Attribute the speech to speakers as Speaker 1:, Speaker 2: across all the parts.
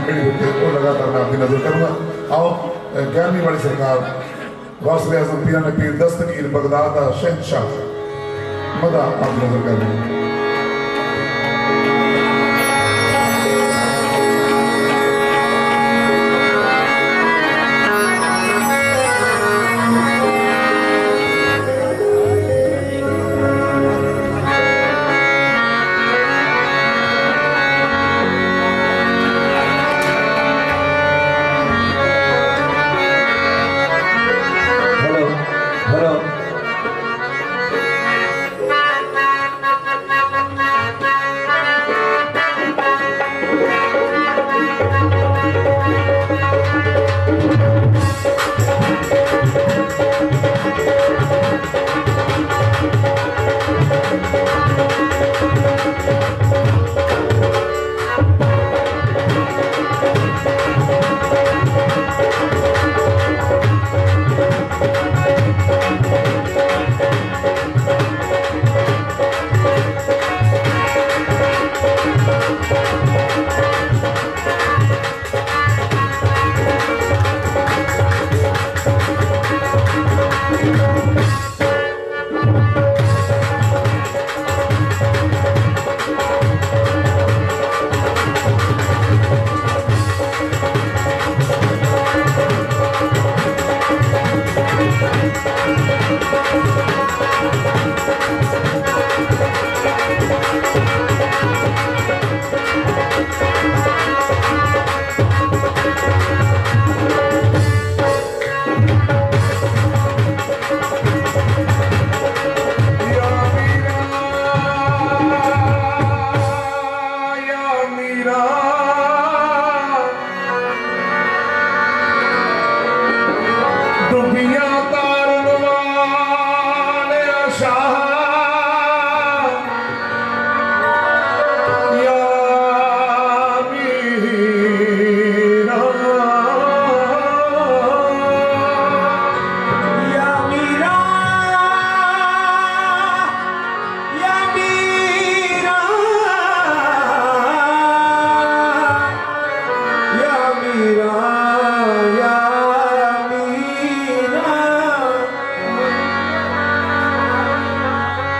Speaker 1: खड़ी होकर वो लगातार मैं आपकी नजर करूँगा। आओ 11वीं वाली सरकार गौसले आज़म पीरा ने पीर दस्तगीर बगदाद शहंशाह मदा आप नजर कर रहे हैं।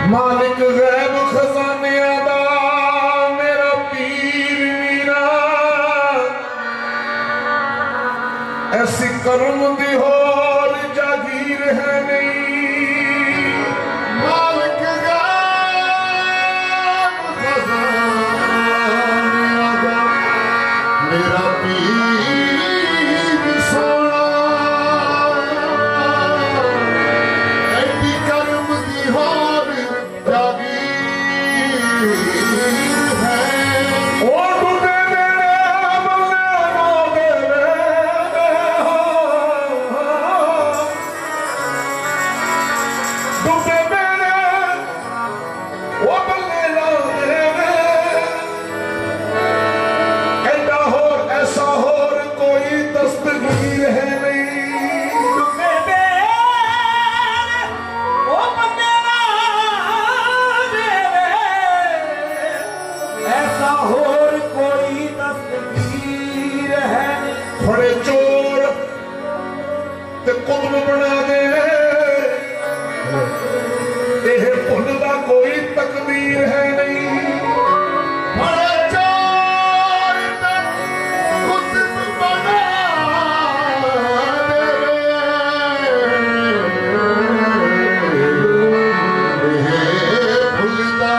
Speaker 1: मालिक गैब खजानिया दा मेरा पीर मीरा ऐसी करम दी होर जागीर है नहीं। मालिक गैब खजानिया दा मेरा पीर सोना ऐसी करम दी होर बड़े चोर ते कुतुब बना दे यह भुलदा कोई तकदीर है नहीं। बड़े चोर ते कुतुब बना दे यह भुलदा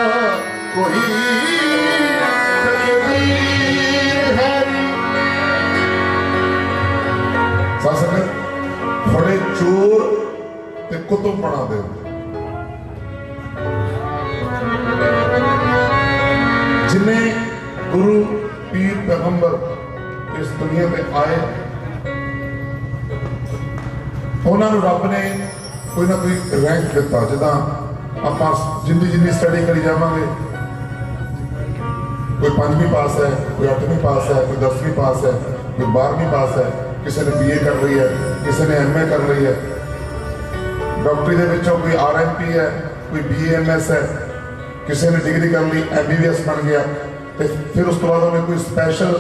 Speaker 1: कोई बड़े चोर ते कुतुब बना दे। जिन्हें गुरु पीर पैगंबर इस दुनिया में आए उन्होंने रब ने कोई ना कोई रैंक दिता। जिदा आप जिंदी जिन्नी स्टडी करी जावांगे कोई 5वीं पास है, कोई 8वीं पास है, कोई 10वीं पास है, कोई 12वीं पास है, किसी ने BA कर रही है, किसी ने MA कर रही है, डॉक्टरी के कोई RMP है, कोई BAMS है, किसी ने डिग्री कर ली MBBS बन गया। तो फिर उस तो बाद उन्हें कोई स्पैशल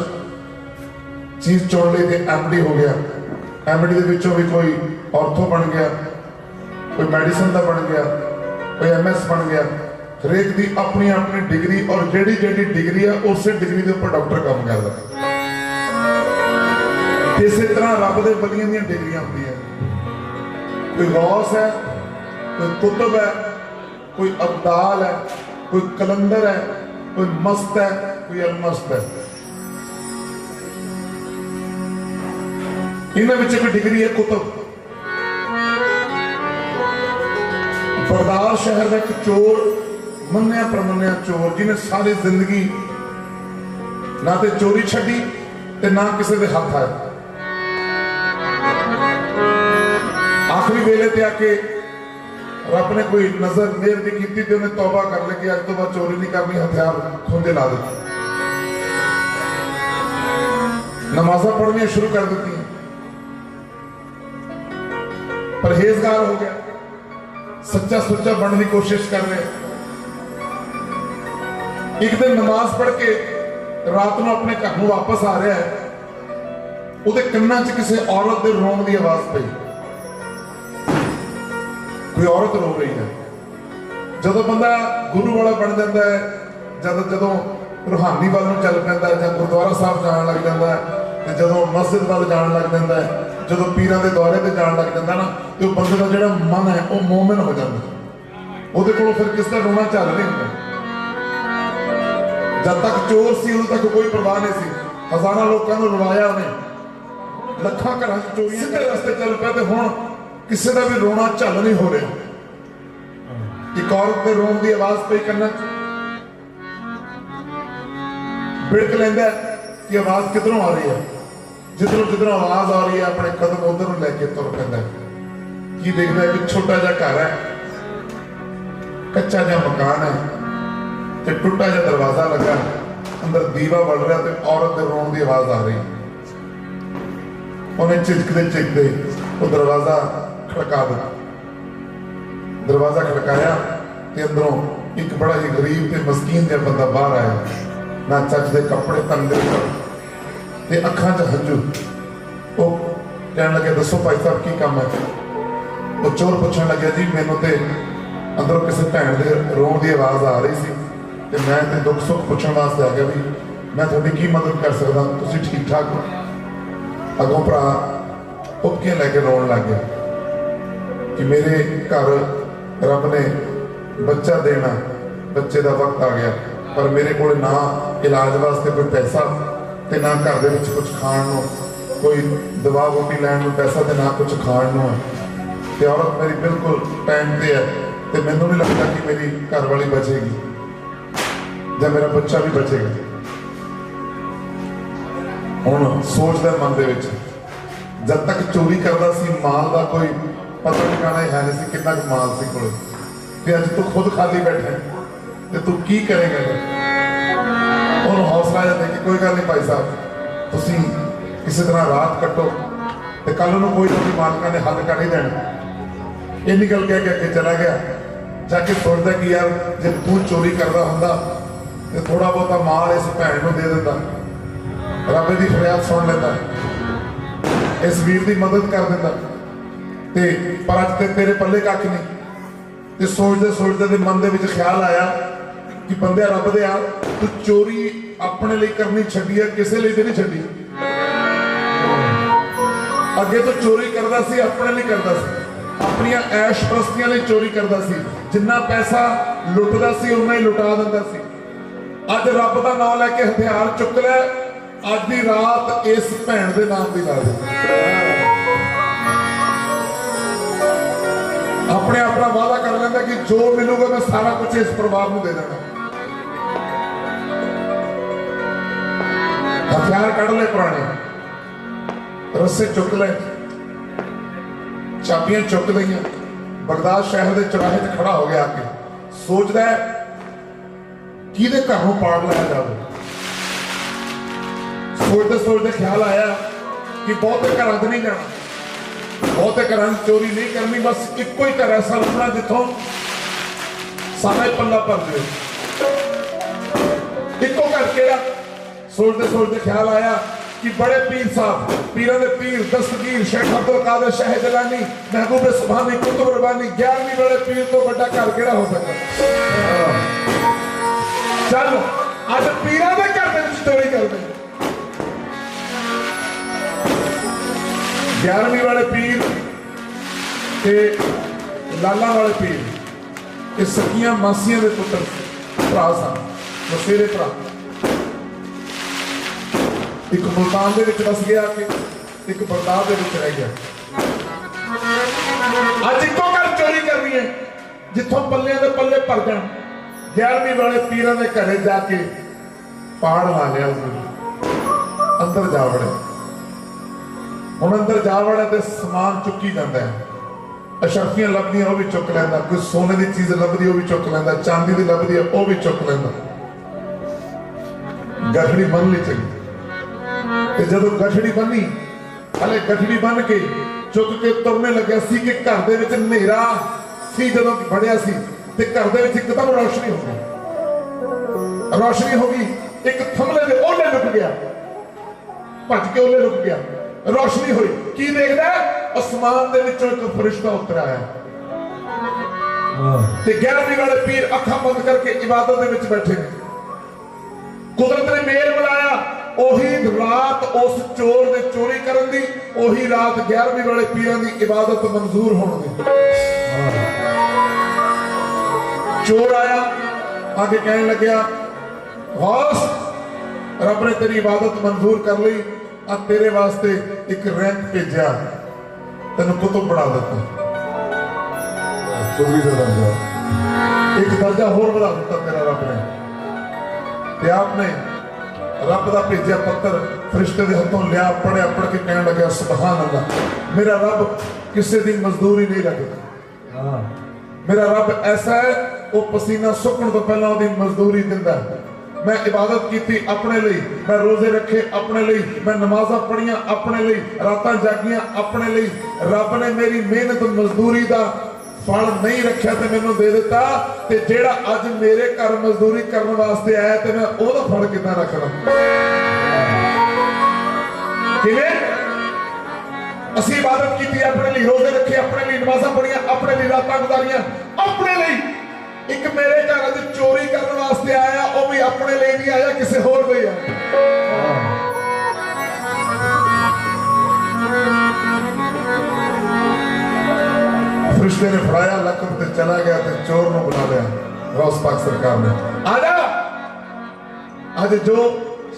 Speaker 1: चीज़ चुन ली तो MD हो गया, MD के विचों भी कोई ऑर्थो बन गया, कोई मैडिसन का बन गया, कोई MS बन गया। हरेक की अपनी अपनी डिग्री और जेडी जेडी डिग्री है उस डिग्री के उपर डॉक्टर काम करता। इस तरह रब के बलियां दी डिग्रियां होंदी है, कोई गौस है, कोई कुतुब है, कोई अब्दाल है, कोई कलंदर है, कोई मस्त है, कोई अलमस्त है। इन्हां विच कोई डिग्री है कुतुब। बरदार शहर का एक चोर, मन्निया परमन्निया चोर, जिन्हें सारी जिंदगी ना तो चोरी छड़ी ते ना किसी के हाथ आए। आखिरी वेले ते आके रब ने कोई नजर मेहर नहीं की तो उन्हें तौबा कर ली कि अज तो बाद चोरी नहीं करनी, हथियार खुंदे ला दी, नमाजा पढ़निया शुरू कर दी, परहेजगार हो गया, सच्चा सुच्चा बनने की कोशिश कर रहे। एक दिन नमाज पढ़ के रात को अपने घर में वापस आ रहा है, उहदे कन्नां च किसी औरत के रोण की आवाज पई। कोई औरत रो रही है। जदों बंदा गुरु वाला बन जाता है, जदों रूहानी वाल नूं चल पैंदा है, गुरुद्वारा साहब जान लग जाता है, जदों मस्जिद वाल जान लग जाता है, जदों पीरां दे दौरे ते जान लग जाता ना, तो बंदे का जिहड़ा मन है वह मोमिन हो जाता है। उहदे कोलों फिर किस दा रोना झल नहीं होंदा। जब तक चोर सी उदों तक कोई परवाह नहीं सी, हज़ारां लोकां नूं रुलाया उन्हें, लखां घरां च चोरियां दे रस्ते चल पे, ते हुण किसी का भी रोना झल नहीं हो रहा। एक औरत के रोन की आवाज पई कन्नां च, बिड़क लैंदा कि आवाज किधरों आ रही है। जिधरों जिधरों आवाज आ रही है अपने कदम उधर लैके तुर पैंदा। की देखदा है कि छोटा जा घर है, कच्चा जा मकान है, ते टुटा जा दरवाजा लगा, अंदर दीवा बढ़ रहा, तो औरत के रोन की आवाज आ रही। उन्हें झिझकते झिझकते वो दरवाजा खड़का दिया। दरवाजा खड़काया तो अंदरों एक बड़ा ही गरीब ते मस्कीन जिहा बंदा बाहर आया, ना चज दे कपड़े तंगे ते अखां च हंझू। वो कहन लगे, दसो भाई साहब की काम है। वो चोर पूछण लगे, जी मैनू तो अंदरों किसी भैन के रोण की आवाज़ आ रही सी, ते मैं ते दुख सुख पूछण वास्ते आ गया भी मैं थोड़ी की मदद कर सकदा, तुसीं ठीक ठाक हो। अगों भरा उपकियां लैके रोन लग गया कि मेरे घर रब ने बच्चा देना, बच्चे का वक्त आ गया, पर मेरे को ना इलाज वास्ते कोई पैसा, ते ना घर दे विच कुछ खाण नूं, कोई दवा बूटी लैण नूं पैसा, ते ना कुछ खाण नूं है। ते औरत मेरी बिल्कुल टाइम ते है, ते मैनूं नहीं लगता कि मेरी घर वाली बचेगी या मेरा बच्चा भी बचेगा। हुण सोचदा मन दे विच, जब तक चोरी करता सी माल का कोई पता ठिकाना है नहीं सी, कितना माल सी कोल, ते अज तू खुद खाली बैठे ते तू की करेगा। उन्होंने हौसला दे कि कोई गल नहीं भाई साहब, तुसीं किसी तरह रात कट्टो, तो कल उन्होंने कोई ना कोई मालिका ने हल कर ही देना। इन्नी गल कह के अगे चला गया, जाके सोचता कि यार जे तू चोरी करता होंदा तो थोड़ा बहुता माल इस भैन को दे देता, रब की फरियाद सुन लेता, इस वीर की मदद कर देता, ते पर अज ते तेरे पल्ले कख नहीं। ते सोचते सोचते ते मन के ख्याल आया कि बंदे रब दे यार, तू चोरी अपने लिए करनी छड्डी है, किसी लिए नहीं छड्डी। अगे तो चोरी करता सी, अपने लिए करता सी, अपनियां ऐश प्रस्तियां लिए चोरी करता सी, जिन्ना पैसा लुटदा सी उन्ना ही लुटा दिंदा सी। अज रब का नाम लैके हथियार चुक लिया, अज की रात इस भैन के नाम की ला दी। अपने अपना वादा कर लेंदा कि जो मिलूगा मैं सारा कुछ इस परिवार को दे देना। हथियार कढ़ ले पुराने, रस्से चुक ले, चाबियां चुक लिया, बगदाद शहर के चौराहे से खड़ा हो गया आके, सोचता है किहदे घर को पाड़ लाया जाए। सोचते सोचते ख्याल आया कि बहुते घर नहीं जाना, बहुते घर चोरी नहीं करनी, बस एको ही घर ऐसा रखना जिथों सारा ही पल्ला भर जाए। एको घर केड़ा? सोचते सोचते ख्याल आया कि बड़े पीर साहब, पीरों के पीर दस्तगीर शेख अब्दुल कादिर शाह जिलानी, महबूब सुभानी, कुतुब रबानी, 11वीं बड़े पीर तो बड़ा घर केड़ा हो सकता। चलो अज पीरों के घर में चोरी करते, 11वीं वाले पीर ते लाला वाले पीर, ये सकियां मासियां के पुत्र भरा सन, मसेरे भरा। एक मुल्तान दे विच बस गया कि एक बगदाद दे विच रह गया। अज इको घर चोरी करनी है जिथों पल्लियां दे पल्ले भर जाण। 11वीं वाले पीरां दे घरे जाके पाड़ ला लिया, अंदर जा वड़े। हुण अंदर जा वड़े ते समान चुकी जांदा है, अशरफियां लभदियां वो भी चुक लैंदा, कोई सोने की चीज लभदी वो भी चुक लैंदा, चांदी की लभदी है वो भी चुक लैंदा। गठड़ी बन ली चली, जदों गठड़ी बनी, हले गठड़ी बन के चुक के तुरने लग्या सी कि घर दे विच नेरा सी, जदों बढ़िया सी ते घर दे विच एकदम रोशनी हो गई। रोशनी हो गई, एक थमले दे ओले लुक गया, भज के ओले लुक गया, रोशनी हुई। की देखदा आसमान दे विचों एक फरिश्ता उतर आया ते 11वीं वाले पीर अखां बंद करके इबादत दे विच बैठे ने। कुदरत ने मेल बुलाया, ओही रात उस चोर ने चोरी करन दी, ओही रात 11वीं वाले पीरां दी इबादत मंजूर होने दी। चोर आया, आगे कहने लग्या, गौस रब ने तेरी इबादत मंजूर कर ली, आ तेरे वास्ते एक रैंक भेजा, तेन कुतुब बना दिता, एक दर्जा होर बढ़ा दिता तेरा रब ने। ते आपने रब का भेजा पत्थर फरिश्ते के हाथों लिया, पढ़िया, पढ़ के कहने लगा, सुभान अल्लाह, मेरा रब किसी की मजदूरी नहीं लगता, मेरा रब ऐसा है वो पसीना सुकन तो पहला उसकी मजदूरी दिंदा है। मैं इबादत की अपने लिए, मैं रोजे रखे अपने लिए, मैं नमाज़ां पढ़ियां अपने लिए, रातां जागियां अपने लिए। रब ने मेरी मेहनत मजदूरी का फल नहीं रखा तो मैनू दे दिता, ते जेड़ा अज मेरे घर मजदूरी करने वास्ते आया तो मैं ओहदा फल कितना रख लवां। किवें असीं इबादत की अपने लिए, रोजे रखे अपने लिए, नमाज़ां पढ़ियां अपने लिए, रातां गुजारियां अपने लिए। एक मेरे घर अज चोरी करने वास्ते आया, वो भी अपने लिए नहीं आया, किसी होर कोई आया। फरिश्ते ने फड़ाया लकब ते चला गया, ते चोर ने बुला लिया गौस पाक सरकार ने, आजा अज जो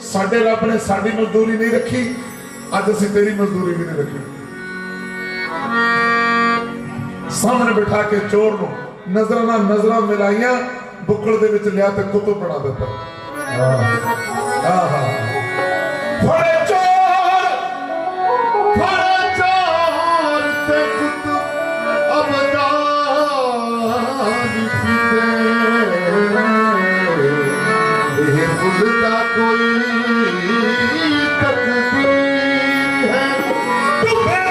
Speaker 1: साडे रब ने साडी मजदूरी नहीं रखी, अज असीं तेरी मजदूरी भी नहीं रखी। सामने बिठा के चोर नूं नजर ना नजर मिलाइया, बुकड़ दे विच लिया ते कुतुब बना दिता। फड़े चोर ते कुतुब अबदान फिदे, ये खुदा कोई तकदीर है, तुम्हें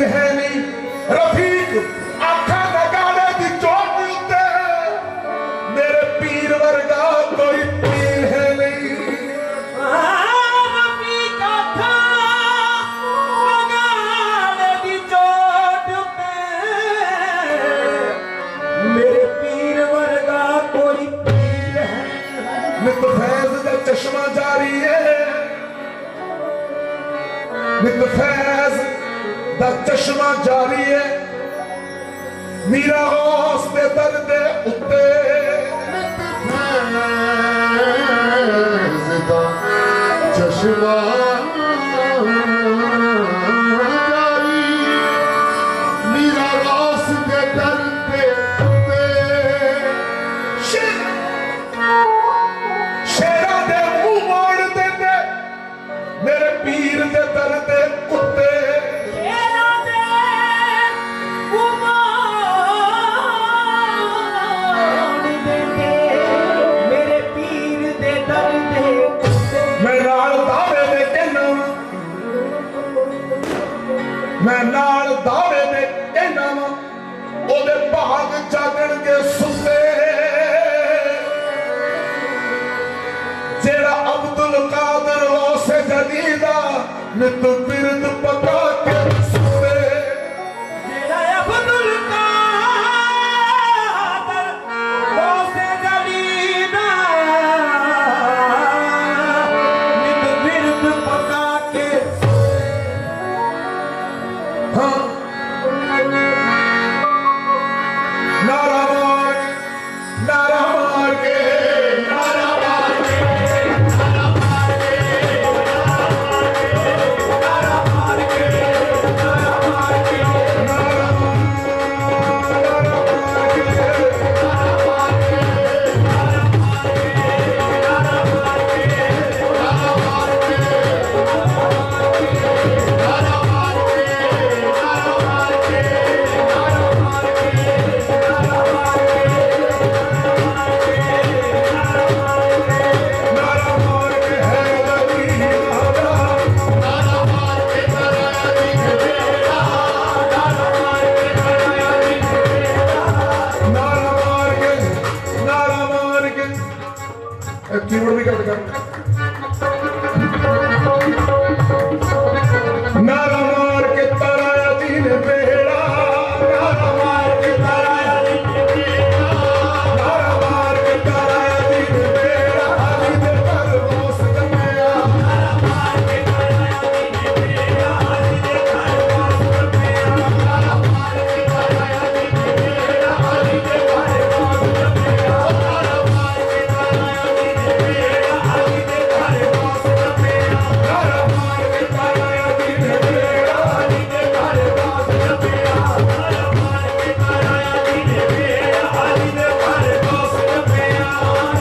Speaker 1: है नहीं। रफीक आखा नगाड़े दी चोट उत्ते, मेरे पीर वर्गा कोई पीर है नहीं। रफीक आखा नगाड़े दी चोट उत्ते, मेरे पीर वर्गा कोई पीर है। नित फैज दा चश्मा जारी है, नित फैज दा चश्मा जारी है, मीरा गौस दे दर दे उत्ते, चश्मा जारी, मीरा गौस दे दर दे उत्ते। शेरा दे मुंह मोड़ दे मेरे पीर दे दर दे कुत्ते। मैं नाल दावे दे के ਉਹਦੇ ਭਾਗ ਜਾਗਣਗੇ ਸੁੱਤੇ ਜਿਹੜਾ ਅਬਦੁਲ ਕਾਦਰ ਗੌਸੇ ਜਦੀਦਾ ਨਿਤ ਬਿਰਦ ਪਕਾ ਕੇ ਸੁੱਤੇ
Speaker 2: ਜਿਹੜਾ ਅਬਦੁਲ ਕਾਦਰ ਗੌਸੇ ਜਦੀਦਾ ਨਿਤ ਬਿਰਦ ਪਕਾ ਕੇ
Speaker 1: ਹਾਂ नारा मार के नारा मार के नारा मार के नारा मार के नारा मार के नारा मार के नारा मार के नारा मार के नारा मार के नारा मार कीबोर्ड भी कट कर नारा मार के तराया दीन बेड़ा नारा मार के तराया दीन बेड़ा नारा मार के तराया दीन बेड़ा अली दे कर रोस कमया नारा मार के तराया दीन बेड़ा अली दे कर रोस कमया नारा मार के तराया दीन बेड़ा अली दे कर रोस कमया नारा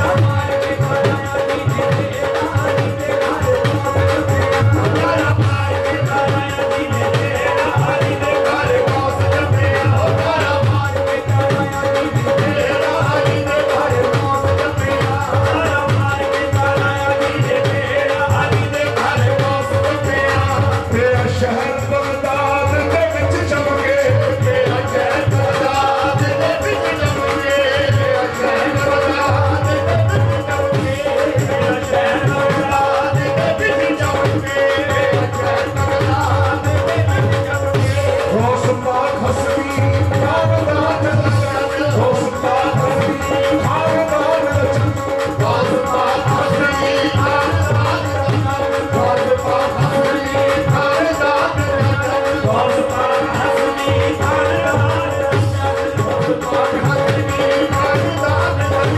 Speaker 1: मार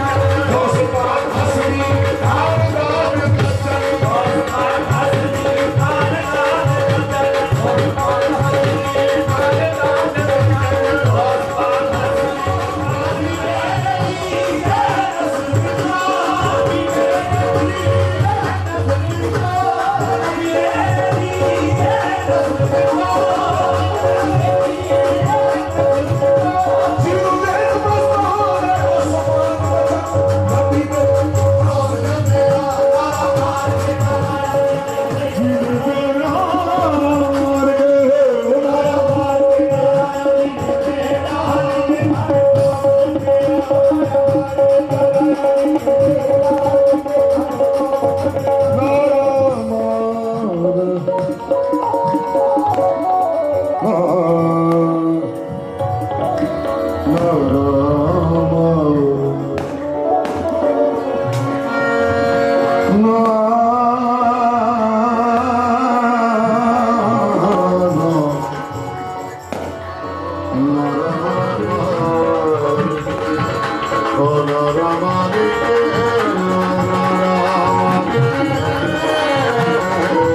Speaker 1: के तराया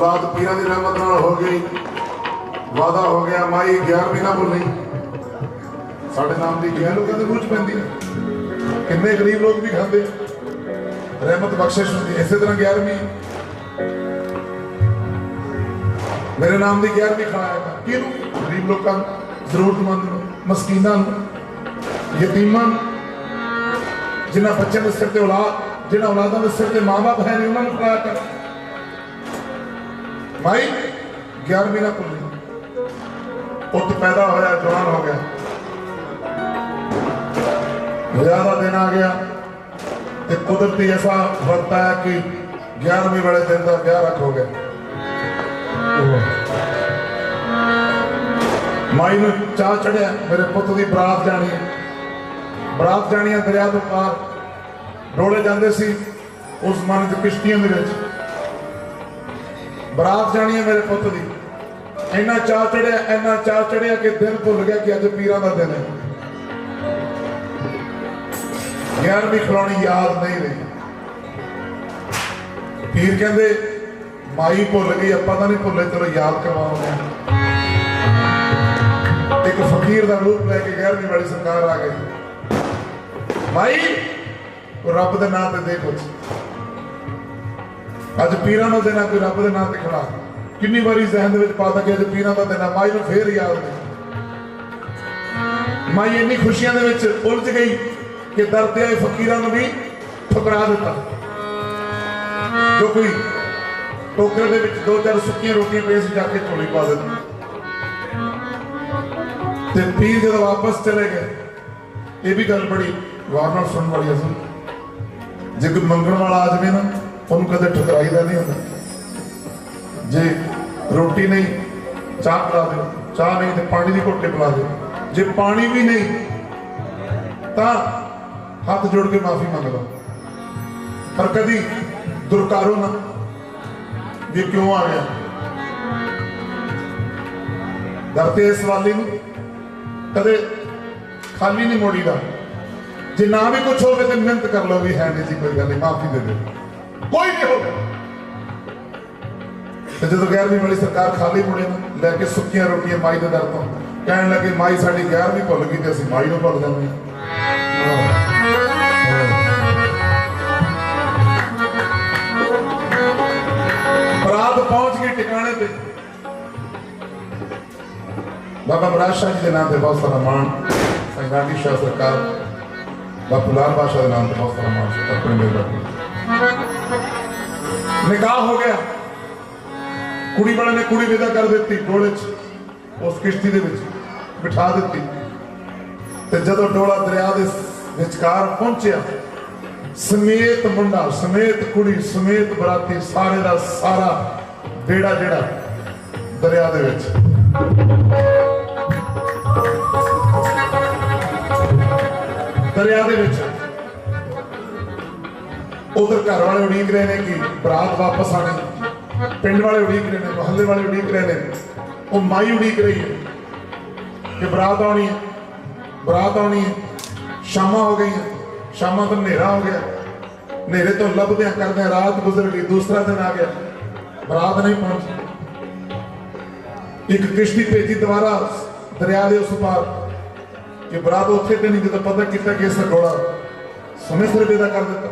Speaker 1: औलाद पीरां दी रहमत नाल हो गई। वादा हो गया माई 11वीं ना भुल्ली। साढ़े नाम की 11 लोगों के मुँह च पैंदी है। किन्ने गरीब लोग भी खाते रहमत बख्शिश होती। इस तरह 11वीं मेरे नाम की 11वीं खाया कि गरीब लोगों, जरूरतमंद, मस्कीना, यतीमान, जिन्होंने बच्चों के सिर से औलाद, जिन्होंने औलादों के सिर से माँ बाप है नहीं उन्होंने खिलाया कर। माई 11वीं ना भुल्ली। पुत पैदा होया, जवान हो गया, विआह का दिन आ गया तो कुदरती ऐसा वक्त आया कि 11वीं वाले दिन का ब्याह रख हो गया। माई नूं चाह चढ़िया मेरे पुत की बरात जानी है। बरात जानी है दरिया तो पार डोले जाते सी उस जमाने च किश्तियों के विच। बरात जानी है मेरे पुत की। इन्ना चाह चढ़िया, इन्ना चाह चढ़िया कि दिन भुल गया कि अज पीरां दा दिन है। 11वीं खिलौनी याद नहीं रही। पीर कहते माई भुल गई, पता नहीं भुले, चलो याद करवाओगे। एक फकीर का रूप लैके 11वीं वाली सरकार आ गई। माई रब के नाम से दे कुछ। अज पीरां दा दिन है, कोई रब के नाम से खड़ा। कितनी बारी जहन में पाता कि अज पीरां दा दिन है, माई नूं फिर याद नहीं। माई इन्नी खुशियां दे विच उलझ गई कि दरते आए फकीरां नूं भी ठुकरा दिता। जो कोई टोकरे दे विच 2-4 सुक्कियां रोटियां पे सी जाके झोली पा दित्ती। ते पीर जब वापस चले गए, ये भी गल बड़ी वार नाल सुनने वाली है। जे कोई मंगण वाला आ जाए ना, उन्होंने कदे ठुकराईदा नहीं होता। जे रोटी नहीं चाह पिला दो, चाह नहीं तो पानी की घोटे पिला दो। जे पानी भी नहीं तो हाथ जोड़ के माफी मंग लो, पर कभी दुरकारो ना ये क्यों आ गया। दरते इस वाली नूं कदे खाली नहीं मोड़ी दा। जे ना भी कुछ होवे तो मिहनत कर लो, भी है नहीं जी, कोई गल नहीं, माफी दे दो, कोई नहीं होगा। तो जो 11वीं वाली सरकार खाली मुड़े ना लैके सुक्कियां रोटियां माई के दर तो कहने लगे माई साड़ी 11वीं भुल गई तो असं माई को भुल जाते। बरात पहुंच गई टिकाने पे। बाबा बराज शाह जी के नाम से बहुत सारा मान, संगाटी शाह सरकार, बापू लाल बादशाह के नाम से बहुत सारा मान अपने मेरे। निकाह हो गया, कुड़ी वाले ने कुड़ी विदा कर दी डोले उस किश्ती के बिठा दी। जदों डोला दरिया के विचकार पहुंचा, समेत मुंडा समेत कुड़ी समेत बराती सारे का सारा बेड़ा जेड़ा दरिया दे विच। दरिया दे विच उधर घर वाले उड़ीक रहे हैं कि बरात वापस आने, पिंड वाले उड़ीक रहे हैं, मोहल्ले वाले उड़ीक रहे हैं, वो माई उड़ीक रही है कि बरात आनी है, बरात आनी है। शामा हो गई है, शामा तो नेरा हो गया, नेरे तो लभदे करदे रात गुजर गई, दूसरा दिन आ गया, बरात नहीं पहुंची। एक किश्ती भेजी दोबारा दरिया के उस पार कि बरात उत्थे तो नहीं, जो पता किया कि इस घोड़ा समय सिर विदा कर दिता।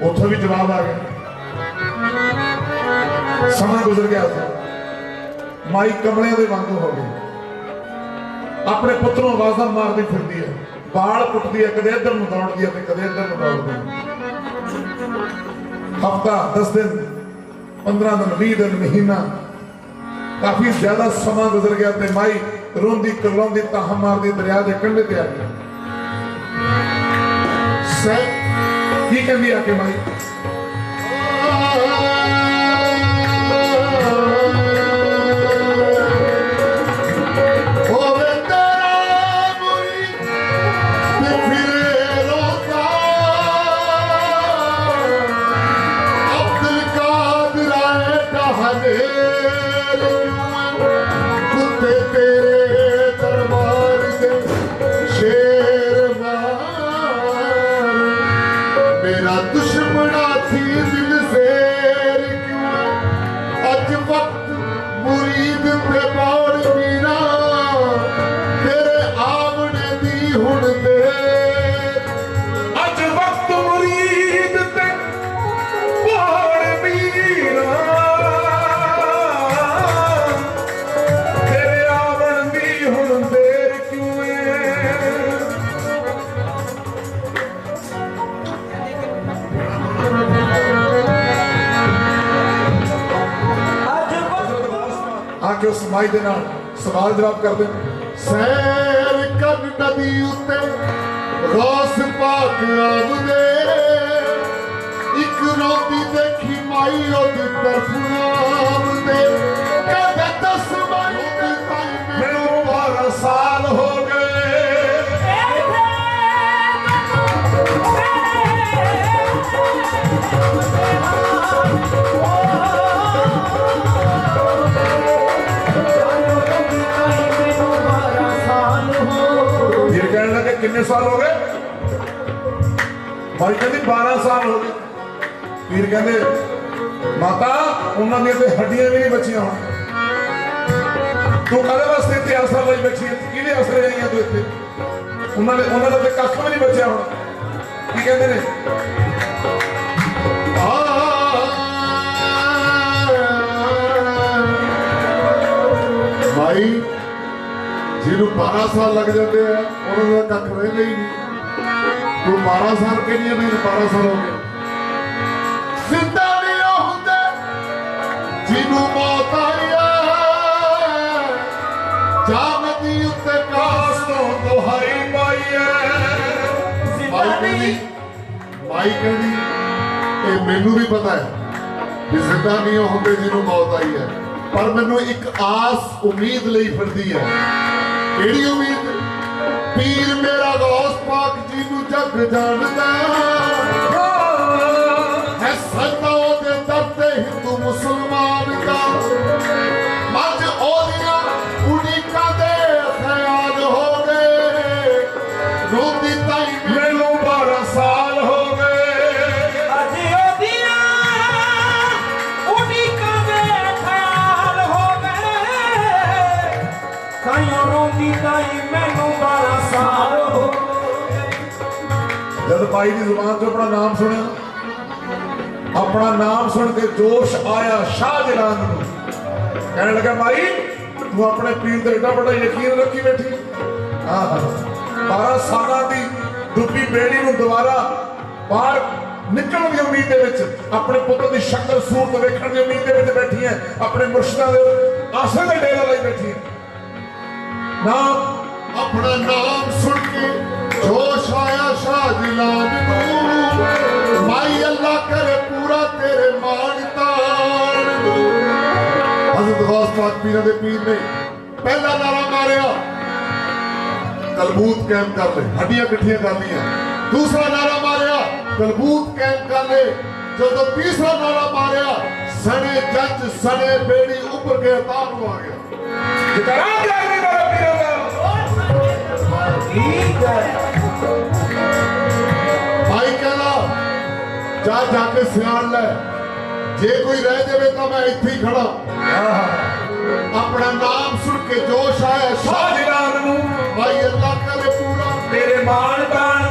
Speaker 1: उथों भी जवाब आ गया। समा गुजर गया था, माई कमलियां दे वांगू हो गई, अपने पुत्रों आवाज़ा मारती फिरती है, बाल पुटती है, कदे इधर नूं दौड़दी है, कदे इधर नूं दौड़दी है। हफ्ता 10 दिन 15 दिन 20 दिन महीना काफी ज्यादा समा गुजर गया। ते माई रोंदी करलाउंदी ताह मारदी दरिया के कंढे ते आ गई। की कहंदी आके माई ਤੇ ਬਾੜ ਮੀਨਾ ਤੇਰੇ ਆਵਣੇ ਦੀ ਹੁਣ ਦੇ
Speaker 2: ਅੱਜ ਵਕਤ ਮੁਰੀਦ ਤੇ ਬਾੜ ਮੀਨਾ ਤੇਰੇ ਆਵਣ ਦੀ ਹੁਣ ਦੇਰ ਕਿਉਂ ਏ
Speaker 1: ਆਕੇ ਉਸ ਮਾਈ ਦੇ ਨਾਲ ਸਵਾਲ ਜਵਾਬ ਕਰਦੇ ਸੈਰ ਕਰ ਨਦੀ ਉੱਤੇ ਗੌਸ ਪਾਕ ਆਵਦੇ ਇੱਕ ਰੋਟੀ ਦੇਖੀ ਮਾਈ ਉਹਦੀ ਤਰਫ ਆਵਦੇ ਕਹਿੰਦੇ ਦਸ ਮਾਈ ਦੀ ਤਾਈ ਮੈਨੂੰ 12 ਸਾਲ ਹੋ ਗਏ ਫਿਰ ਕਹਿਣ ਲੱਗੇ ਕਿੰਨੇ ਸਾਲ ਹੋ ਗਏ ਮਾਈ ਕਹਿੰਦੀ 12 ਸਾਲ ਹੋ ਗਏ ਫਿਰ ਕਹਿੰਦੇ ਮਾਤਾ ਉਹਨਾਂ ਦੀਆਂ ਤੇ ਹੱਡੀਆਂ ਵੀ ਨਹੀਂ ਬਚੀਆਂ ਹੁਣ ਤੂੰ ਕਾਹਦੇ ਵਾਸਤੇ ਇੱਥੇ ਆਸਰਾ ਲਈ ਬੈਠੀ ਹੈ ਕਿਹਦੇ ਆਸਰੇ ਆਈ ਹੈ ਤੂੰ ਇੱਥੇ ਉਹਨਾਂ ਦਾ ਤੇ ਕੱਖ ਵੀ ਨਹੀਂ ਬਚਿਆ ਹੁਣ ਕੀ ਕਹਿੰਦੇ ਨੇ ਭਾਈ ਜਿਹਨੂੰ 12 ਸਾਲ ਲੱਗ ਜਾਂਦੇ ਆ ਉਹਨਾਂ ਦਾ ਕੱਖ ਰਹਿੰਦਾ ਹੀ ਨਹੀਂ ਤੂੰ 12 ਸਾਲ ਕਹਿੰਦੀ ਮੈਨੂੰ 12 ਸਾਲ ਹੋ ਗਏ ਜ਼ਿੰਦਾ ਨਹੀਂ ਉਹ ਹੁੰਦੇ ਜਿਹਨੂੰ ਮੌਤ ਆਈ ਆ ਜਾਨਦੀ ਉੱਤੇ ਕਾਸ ਤੋਂ ਦੁਹਾਈ ਪਾਈ ਐ ਮਾਈ ਕਹਿੰਦੀ ਇਹ ਮੈਨੂੰ ਵੀ ਪਤਾ ਹੈ ਕਿ ਜ਼ਿੰਦਾ ਨਹੀਂ ਉਹ ਹੁੰਦੇ ਜਿਹਨੂੰ ਮੌਤ ਆਈ ਹੈ ਪਰ ਮੈਨੂੰ ਇੱਕ ਆਸ ਉਮੀਦ ਲਈ ਫਿਰਦੀ ਹੈ ਕਿਹੜੀ ਉਮੀਦ ਪੀਰ ਮੇਰਾ ਗੌਸ ਪਾਕ ਜੀ ਨੂੰ ਜੱਗ ਜਾਣਦਾ ਹੈ ਸਦਾ ਉਹਦੇ ਦਰ ਤੇ ਹਿੰਦੂ ਮੁਸਲਮਾਨ ਦਾ ਮੱਝ ਉਹਦੀਆਂ ਉਡੀਕਾਂ ਦੇ ਖਿਆਲ ਹੋ ਗਏ ਰੋਂਦੀ ਤਾਈ ਮੈਨੂੰ 12 ਸਾਲ ਹੋ ਗਏ
Speaker 2: ਅੱਜ ਉਹਦੀਆਂ ਉਡੀਕਾਂ ਦੇ ਖਿਆਲ ਹੋ ਗਏ ਤਾਈਓ ਰੋਂਦੀ ਤਾਈ ਮੈਨੂੰ 12 ਸਾਲ ਹੋ ਗਏ
Speaker 1: ਜਦ ਭਾਈ ਦੀ ਜ਼ੁਬਾਨ ਤੋਂ ਆਪਣਾ ਨਾਮ ਸੁਣਿਆ ਆਪਣਾ ਨਾਮ ਸੁਣ ਕੇ ਜੋਸ਼ ਆਇਆ ਸ਼ਾਹਜਹਾਨ ਨੂੰ ਕਹਿਣ ਲੱਗਾ ਭਾਈ ਤੂੰ ਆਪਣੇ ਪੀਰ ਤੇ ਏਡਾ ਵੱਡਾ ਯਕੀਨ ਰੱਖੀ ਬੈਠੀ ਆਹ 12 ਸਾਲਾਂ ਦੀ ਡੁੱਬੀ ਬੇੜੀ ਨੂੰ ਦੁਬਾਰਾ ਬਾਹਰ ਨਿਕਲਣ ਦੀ ਉਮੀਦ ਦੇ ਵਿੱਚ ਆਪਣੇ ਪੁੱਤ ਦੀ ਸ਼ਕਲ ਸੂਰਤ ਵੇਖਣ ਦੀ ਉਮੀਦ ਦੇ ਵਿੱਚ ਬੈਠੀ ਹੈ ਆਪਣੇ ਮੁਰਸ਼ਿਦਾਂ ਦੇ ਆਸਰੇ ਦੇ ਡੇਰੇ ਲਈ ਬੈਠੀ ਹੈ ਨਾਮ ਆਪਣਾ ਨਾਮ ਸੁਣ ਕੇ ਜੋਸ਼ ਆਇਆ ਸ਼ਾਹਜਹਾਨ ਨੂੰ ਮਾਈ ਅੱਲਾ ਕਰੇ ਪੂਰਾ ਤੇਰੇ ਮਾਣ ਤਾਣ ਨੂੰ ਹਜ਼ਰਤ ਗੌਸ ਪਾਕ ਪੀਰਾਂ ਦੇ ਪੀਰ ਨੇ ਪਹਿਲਾ ਨਾਰਾ ਮਾਰਿਆ ਕਲਬੂਤ ਕਾਇਮ ਕਰ ਲੈ ਹੱਡੀਆਂ ਇਕੱਠੀਆਂ ਕਰ ਲਈਆਂ ਦੂਸਰਾ ਨਾਰਾ ਮਾਰਿਆ ਕਲਬੂਤ ਕਾਇਮ ਕਰ ਲੈ ਜਦੋਂ ਤੀਸਰਾ ਨਾਰਾ ਮਾਰਿਆ ਸਣੇ ਜੱਜ ਸਣੇ ਬੇੜੀ ਉੱਪਰ ਕੇ ਤਾਰ ਨੂੰ ਆ ਗਿਆ ਜਕਰਾਂ ਜਾਗਦੀ ਮੇਰਾ ਪੀਰਾਂ ਦਾ
Speaker 2: ਠੀਕ ਹੈ
Speaker 1: ਭਾਈ ਕਹਿੰਦਾ ਜਾ ਕੇ ਸਿਆਣ ਲੈ ਜੇ ਕੋਈ ਰਹਿ ਜਾਵੇ ਤਾਂ ਮੈਂ ਇੱਥੇ ਹੀ ਖੜਾ ਆਪਣਾ ਨਾਮ ਸੁਣ ਕੇ ਜੋਸ਼ ਆਇਆ
Speaker 2: ਸ਼ਾਹਜਹਾਨ ਨੂੰ
Speaker 1: ਭਾਈ ਅੱਲਾ ਕਰੇ ਪੂਰਾ
Speaker 2: ਤੇਰੇ ਮਾਣ ਤਾਣ